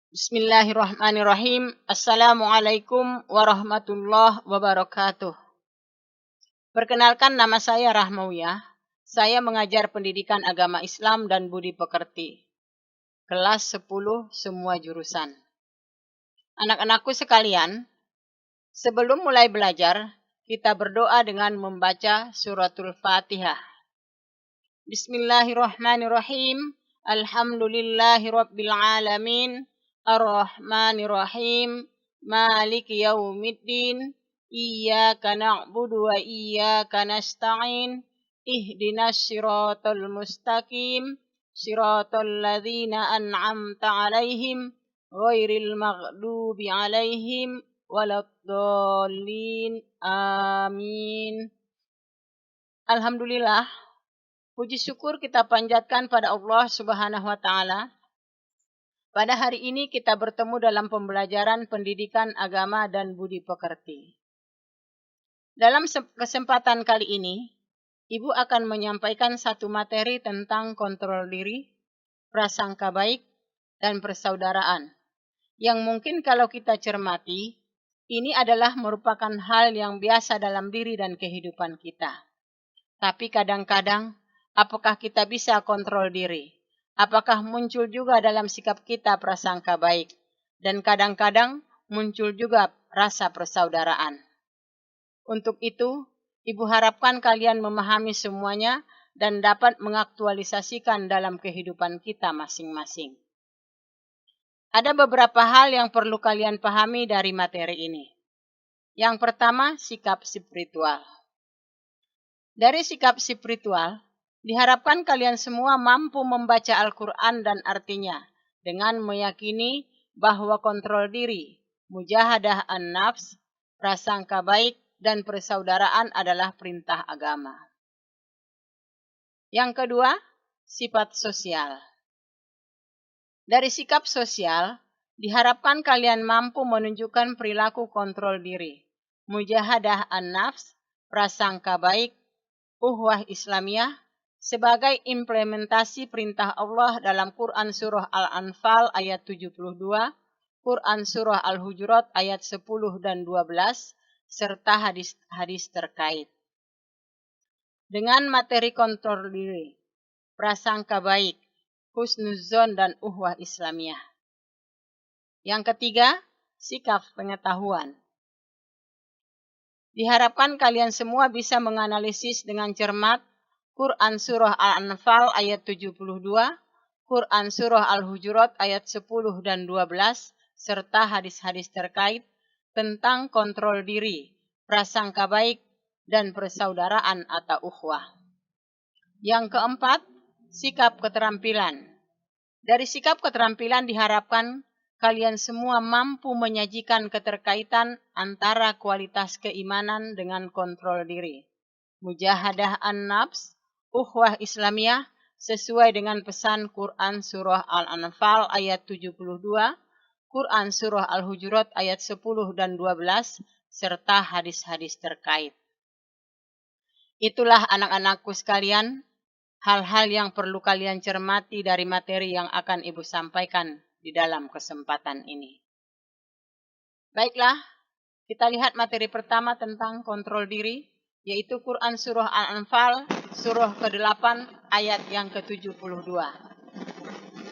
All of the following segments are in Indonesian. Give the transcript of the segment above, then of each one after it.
Bismillahirrahmanirrahim. Assalamualaikum warahmatullahi wabarakatuh. Perkenalkan, nama saya Rahmawiyah. Saya mengajar pendidikan agama Islam dan budi pekerti. Kelas 10 semua jurusan. Anak-anakku sekalian, sebelum mulai belajar, kita berdoa dengan membaca suratul Fatihah. Bismillahirrahmanirrahim. Alhamdulillahirabbil alamin. Ar-Rahmanir-Rahim, Maliki Yaumiddin, Iyyaka na'budu wa iyyaka nasta'in, Ihdinas siratal mustaqim, Siratal ladzina an'amta 'alaihim, Ghairil maghdubi 'alaihim waladdallin. Amin. Alhamdulillah, puji syukur kita panjatkan pada Allah Subhanahu wa taala. Pada hari ini kita bertemu dalam pembelajaran pendidikan agama dan budi pekerti. Dalam kesempatan kali ini, Ibu akan menyampaikan satu materi tentang kontrol diri, prasangka baik, dan persaudaraan. Yang mungkin kalau kita cermati, ini adalah merupakan hal yang biasa dalam diri dan kehidupan kita. Tapi kadang-kadang, apakah kita bisa kontrol diri? Apakah muncul juga dalam sikap kita prasangka baik? Dan kadang-kadang muncul juga rasa persaudaraan. Untuk itu, Ibu harapkan kalian memahami semuanya dan dapat mengaktualisasikan dalam kehidupan kita masing-masing. Ada beberapa hal yang perlu kalian pahami dari materi ini. Yang pertama, sikap spiritual. Dari sikap spiritual, diharapkan kalian semua mampu membaca Al-Quran dan artinya dengan meyakini bahwa kontrol diri, mujahadah an-nafs, prasangka baik, dan persaudaraan adalah perintah agama. Yang kedua, sifat sosial. Dari sikap sosial, diharapkan kalian mampu menunjukkan perilaku kontrol diri, mujahadah an-nafs, prasangka baik, uhwah Islamiyah, sebagai implementasi perintah Allah dalam Quran Surah Al-Anfal ayat 72, Quran Surah Al-Hujurat ayat 10 dan 12, serta hadis-hadis terkait. Dengan materi kontrol diri, prasangka baik, husnuzon dan uhwah Islamiyah. Yang ketiga, sikap pengetahuan. Diharapkan kalian semua bisa menganalisis dengan cermat Quran Surah Al-Anfal ayat 72, Quran Surah Al-Hujurat ayat 10 dan 12, serta hadis-hadis terkait tentang kontrol diri, prasangka baik, dan persaudaraan atau ukhuwah. Yang keempat, sikap keterampilan. Dari sikap keterampilan diharapkan kalian semua mampu menyajikan keterkaitan antara kualitas keimanan dengan kontrol diri, mujahadah an-nafs, uhwah Islamiyah sesuai dengan pesan Quran Surah Al-Anfal ayat 72, Quran Surah Al-Hujurat ayat 10 dan 12, serta hadis-hadis terkait. Itulah anak-anakku sekalian, hal-hal yang perlu kalian cermati dari materi yang akan Ibu sampaikan di dalam kesempatan ini. Baiklah, kita lihat materi pertama tentang kontrol diri, yaitu Quran Surah Al-Anfal, surah ke-8, ayat yang ke-72.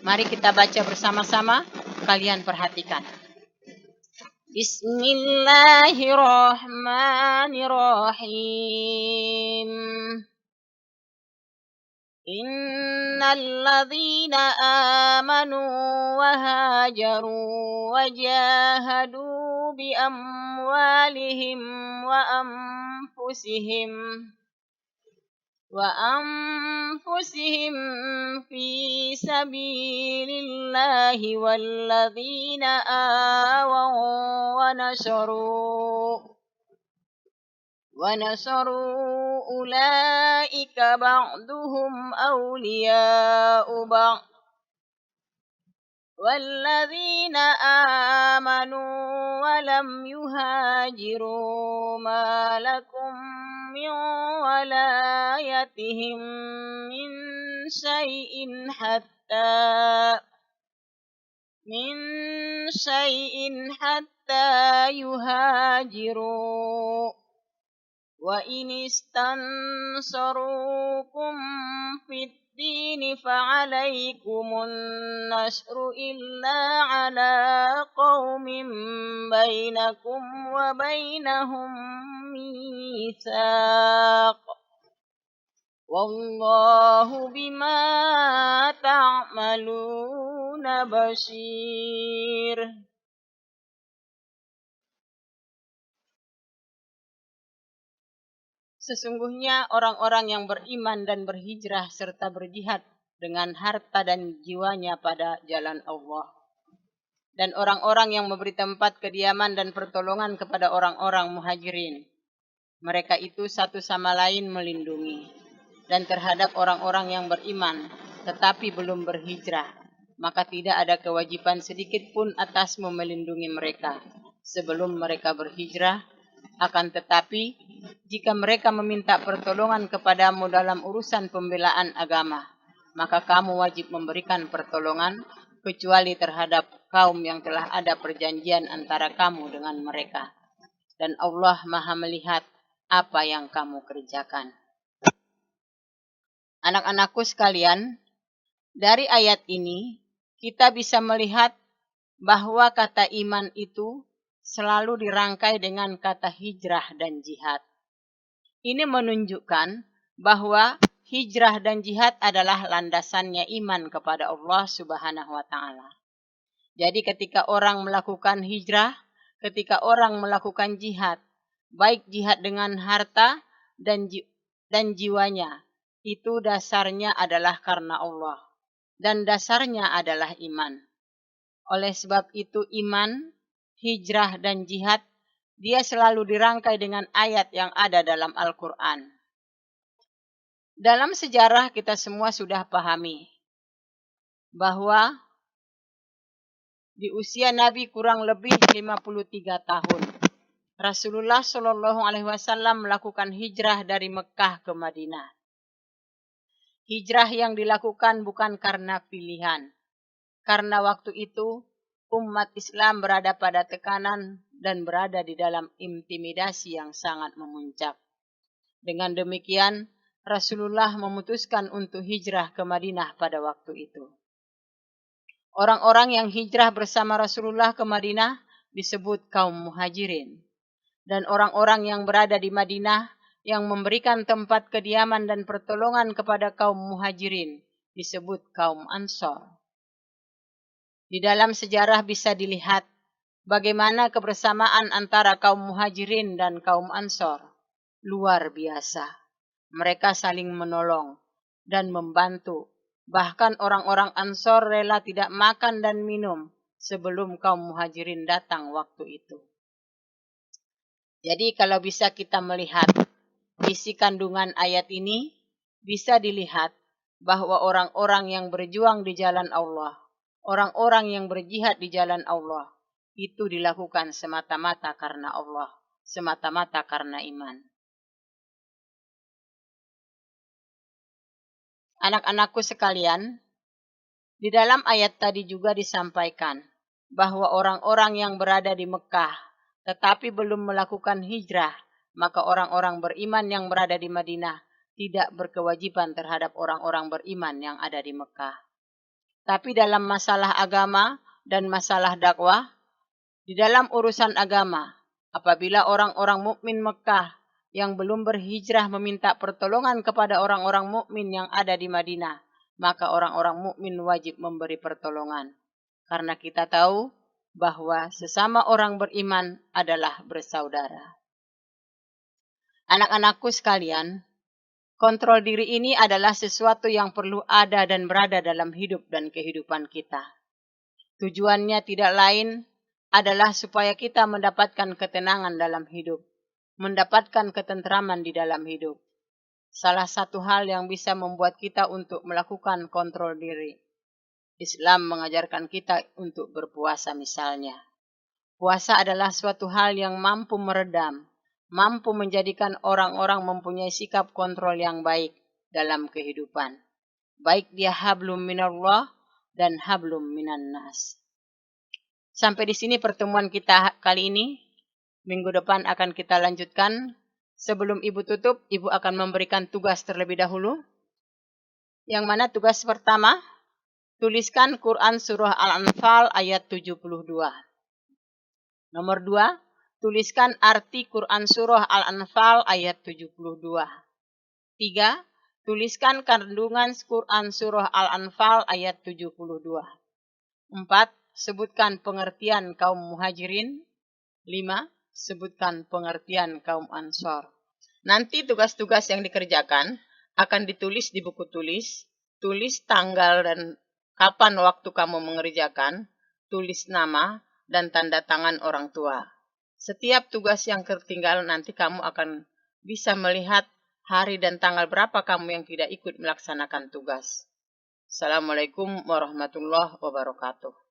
Mari kita baca bersama-sama, kalian perhatikan. Bismillahirrahmanirrahim. Innal ladzina amanu wa hajaru wa jahadu bi amwalihim wa anfusihim fi sabilillahi walladzina awaw wa nasaru ulaika ba'duhum awliya'u ba'd والذين آمنوا ولم يهاجروا ما لكم من ولايتهم من شيء شيء حتى يهاجروا وإن استنصروكم في الدين فعليكم النصر إلا على قوم بينكم وبينهم ميثاق والله بما تعملون بصير. Sesungguhnya orang-orang yang beriman dan berhijrah serta berjihad dengan harta dan jiwanya pada jalan Allah. Dan orang-orang yang memberi tempat kediaman dan pertolongan kepada orang-orang muhajirin. Mereka itu satu sama lain melindungi. Dan terhadap orang-orang yang beriman tetapi belum berhijrah, maka tidak ada kewajiban sedikit pun atasmu melindungi mereka sebelum mereka berhijrah. Akan tetapi, jika mereka meminta pertolongan kepadamu dalam urusan pembelaan agama, maka kamu wajib memberikan pertolongan, kecuali terhadap kaum yang telah ada perjanjian antara kamu dengan mereka. Dan Allah Maha melihat apa yang kamu kerjakan. Anak-anakku sekalian, dari ayat ini, kita bisa melihat bahwa kata iman itu selalu dirangkai dengan kata hijrah dan jihad. Ini menunjukkan bahwa hijrah dan jihad adalah landasannya iman kepada Allah Subhanahu wa taala. Jadi ketika orang melakukan hijrah, ketika orang melakukan jihad, baik jihad dengan harta dan jiwanya, itu dasarnya adalah karena Allah dan dasarnya adalah iman. Oleh sebab itu iman, hijrah dan jihad, dia selalu dirangkai dengan ayat yang ada dalam Al-Quran. Dalam sejarah kita semua sudah pahami bahwa di usia Nabi kurang lebih 53 tahun, Rasulullah Shallallahu Alaihi Wasallam melakukan hijrah dari Mekah ke Madinah. Hijrah yang dilakukan bukan karena pilihan, karena waktu itu umat Islam berada pada tekanan dan berada di dalam intimidasi yang sangat memuncak. Dengan demikian, Rasulullah memutuskan untuk hijrah ke Madinah pada waktu itu. Orang-orang yang hijrah bersama Rasulullah ke Madinah disebut kaum muhajirin. Dan orang-orang yang berada di Madinah yang memberikan tempat kediaman dan pertolongan kepada kaum muhajirin disebut kaum Ansor. Di dalam sejarah bisa dilihat bagaimana kebersamaan antara kaum muhajirin dan kaum Ansor. Luar biasa. Mereka saling menolong dan membantu. Bahkan orang-orang Ansor rela tidak makan dan minum sebelum kaum muhajirin datang waktu itu. Jadi kalau bisa kita melihat isi kandungan ayat ini, bisa dilihat bahwa orang-orang yang berjuang di jalan Allah, orang-orang yang berjihad di jalan Allah, itu dilakukan semata-mata karena Allah, semata-mata karena iman. Anak-anakku sekalian, di dalam ayat tadi juga disampaikan bahwa orang-orang yang berada di Mekah tetapi belum melakukan hijrah, maka orang-orang beriman yang berada di Madinah tidak berkewajiban terhadap orang-orang beriman yang ada di Mekah. Tapi dalam masalah agama dan masalah dakwah, di dalam urusan agama, apabila orang-orang mukmin Mekah yang belum berhijrah meminta pertolongan kepada orang-orang mukmin yang ada di Madinah, maka orang-orang mukmin wajib memberi pertolongan. Karena kita tahu bahwa sesama orang beriman adalah bersaudara. Anak-anakku sekalian, kontrol diri ini adalah sesuatu yang perlu ada dan berada dalam hidup dan kehidupan kita. Tujuannya tidak lain adalah supaya kita mendapatkan ketenangan dalam hidup, mendapatkan ketentraman di dalam hidup. Salah satu hal yang bisa membuat kita untuk melakukan kontrol diri. Islam mengajarkan kita untuk berpuasa misalnya. Puasa adalah suatu hal yang mampu meredam, mampu menjadikan orang-orang mempunyai sikap kontrol yang baik dalam kehidupan. Baik dia hablum minallah dan hablum minan nas. Sampai di sini pertemuan kita kali ini. Minggu depan akan kita lanjutkan. Sebelum Ibu tutup, Ibu akan memberikan tugas terlebih dahulu. Yang mana tugas pertama, tuliskan Quran Surah Al-Anfal ayat 72. Nomor 2, tuliskan arti Quran Surah Al-Anfal ayat 72. 3, tuliskan kandungan Quran Surah Al-Anfal ayat 72. 4, sebutkan pengertian kaum muhajirin. 5, sebutkan pengertian kaum ansor. Nanti tugas-tugas yang dikerjakan akan ditulis di buku tulis, tulis tanggal dan kapan waktu kamu mengerjakan, tulis nama dan tanda tangan orang tua. Setiap tugas yang tertinggal nanti kamu akan bisa melihat hari dan tanggal berapa kamu yang tidak ikut melaksanakan tugas. Assalamualaikum warahmatullahi wabarakatuh.